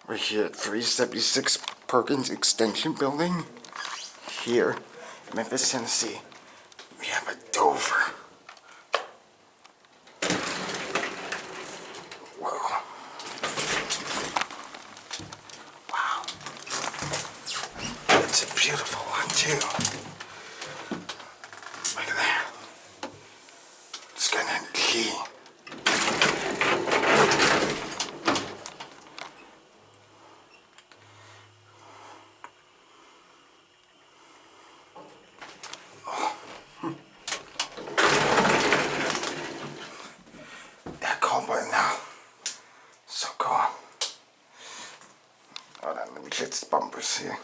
We're here at 376 Perkins Extension Building, here in Memphis, Tennessee. We have a Dover. Whoa. Wow. It's a beautiful one, too. Look at that. It's got a key. Button now. So cool. Hold on, let me check these bumpers here.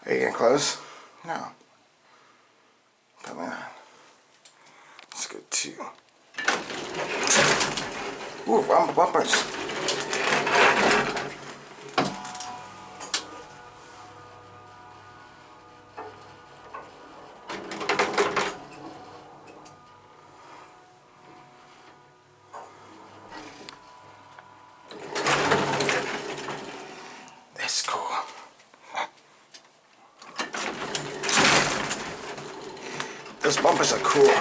Are you gonna close? No. Probably not. Let's go to. Ooh, bumpers. That's cool. Those bumpers are cool.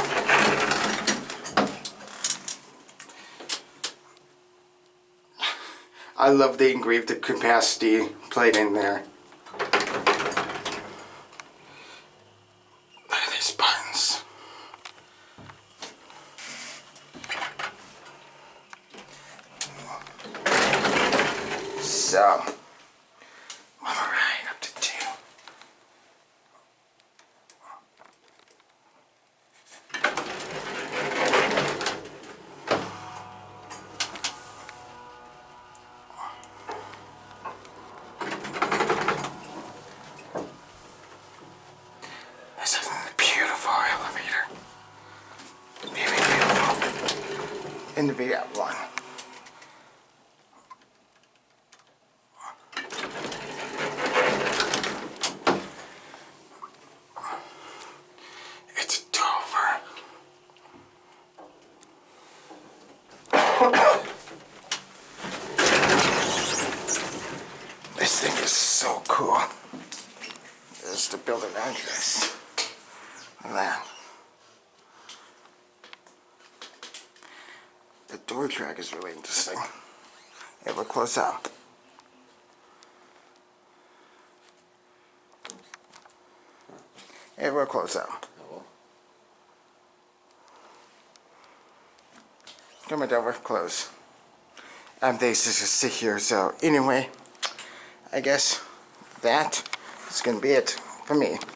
I love the engraved capacity plate in there. Look at these buttons. So, alright, up to 2. This is a beautiful elevator. Very beautiful. In the video one. It's a Dover. This thing is so cool. There's the building address. Look at that. The door track is really interesting. Hey, we're close up. Hey, we're close up. Come on, Dover, close. They just sit here, so anyway, I guess that is going to be it for me.